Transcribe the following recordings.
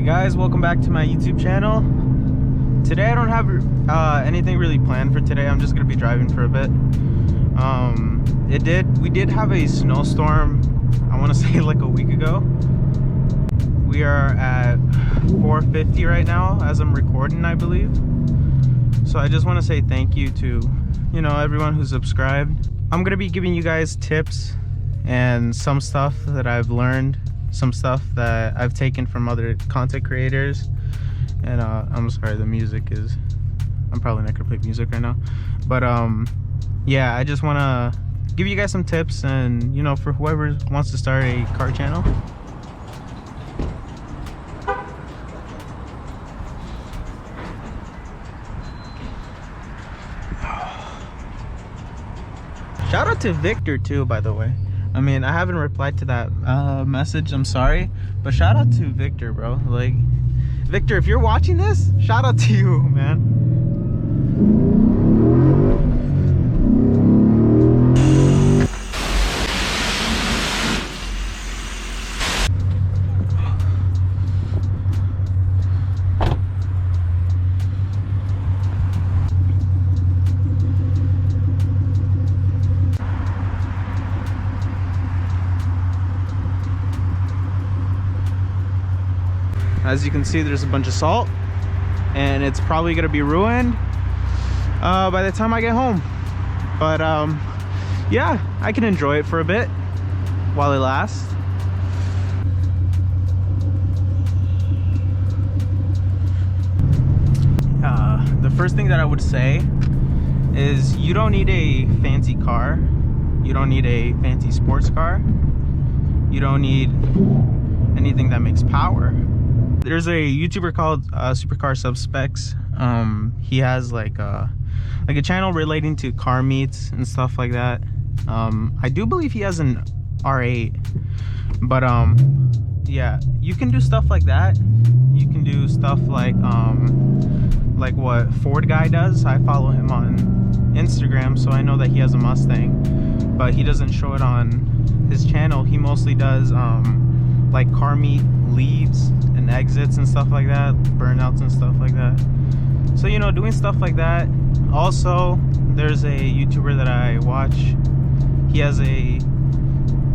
Guys, welcome back to my YouTube channel. Today I don't have anything really planned for today. I'm just gonna be driving for a bit. We did have a snowstorm, I want to say like a week ago. We are at 450 right now as I'm recording, I believe. So I just want to say thank you to, you know, everyone who's subscribed. I'm gonna be giving you guys tips and some stuff that I've learned, some stuff that I've taken from other content creators. And I'm sorry, the music is, I'm probably not gonna play music right now, but yeah, I just want to give you guys some tips, and you know, for whoever wants to start a car channel. Shout out to Victor too, by the way. I mean, I haven't replied to that message, I'm sorry, but shout out to Victor, bro. Like, Victor, if you're watching this, shout out to you, man. As you can see, there's a bunch of salt, and it's probably gonna be ruined by the time I get home. But yeah, I can enjoy it for a bit while it lasts. The first thing that I would say is you don't need a fancy car. You don't need a fancy sports car. You don't need anything that makes power. There's a YouTuber called Supercar Subspecs. He has like a channel relating to car meets and stuff like that. I do believe he has an R8, but yeah, you can do stuff like that. You can do stuff like what Ford guy does. I follow him on Instagram, so I know that he has a Mustang, but he doesn't show it on his channel. He mostly does like car meet leaves and exits and stuff like that, burnouts and stuff like that. So, you know, doing stuff like that. Also, there's a YouTuber that I watch. He has a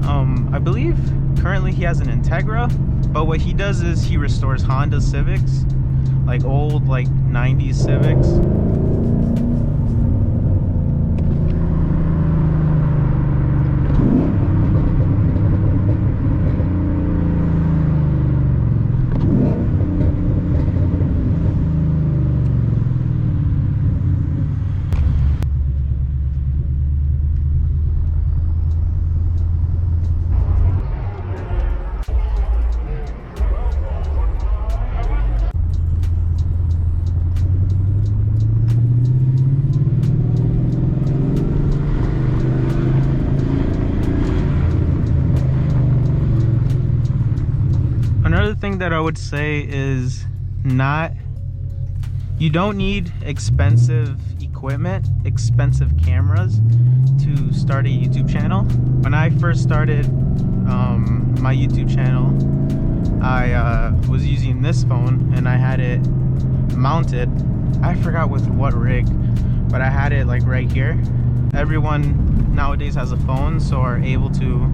I believe currently he has an Integra, but what he does is he restores Honda Civics, like old like 90s Civics. Another thing that I would say is you don't need expensive equipment, expensive cameras to start a YouTube channel. When I first started my YouTube channel, I was using this phone and I had it mounted. I forgot with what rig, but I had it like right here. Everyone nowadays has a phone, so are able to,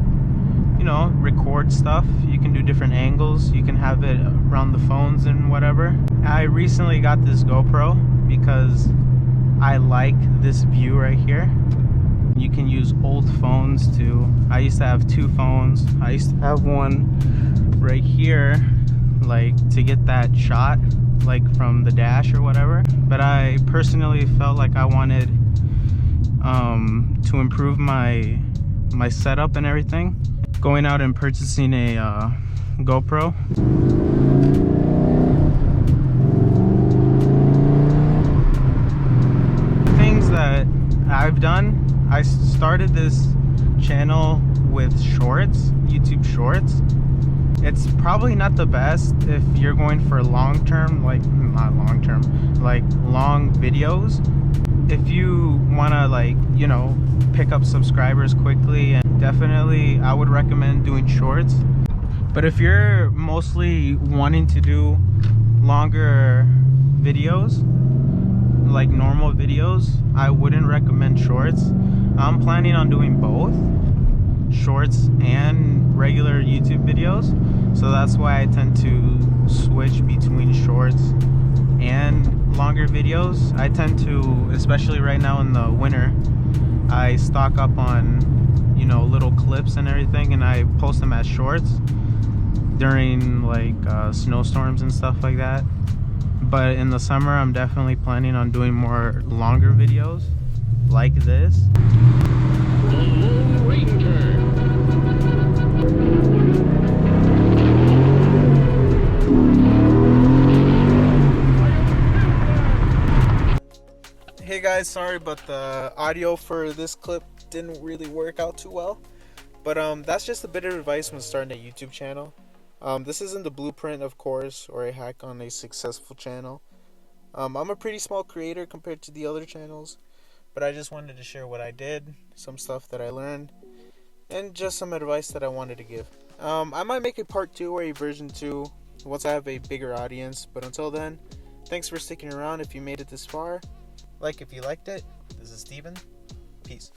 you know, record stuff. You can do different angles. You can have it around the phones and whatever. I recently got this GoPro because I like this view right here. You can use old phones too. I used to have two phones. I used to have one right here, like to get that shot, like from the dash or whatever. But I personally felt like I wanted to improve my setup and everything. Going out and purchasing a GoPro. Things that I've done, I started this channel with shorts, YouTube shorts. It's probably not the best if you're going for long-term, like not long-term, like long videos. If you want to, like, you know, pick up subscribers quickly, and definitely I would recommend doing shorts. But if you're mostly wanting to do longer videos, like normal videos, I wouldn't recommend shorts. I'm planning on doing both, shorts and regular YouTube videos, so that's why I tend to switch between shorts and longer videos. I tend to, especially right now in the winter, I stock up on, you know, little clips and everything, and I post them as shorts during like snowstorms and stuff like that. But in the summer, I'm definitely planning on doing more longer videos like this. The Lone Ranger. Hey guys, sorry, but the audio for this clip didn't really work out too well. But that's just a bit of advice when starting a YouTube channel. This isn't the blueprint, of course, or a hack on a successful channel. I'm a pretty small creator compared to the other channels, but I just wanted to share what I did, some stuff that I learned, and just some advice that I wanted to give. I might make a part 2 or a version 2 once I have a bigger audience, but until then, thanks for sticking around if you made it this far. Like if you liked it. This is Steven. Peace.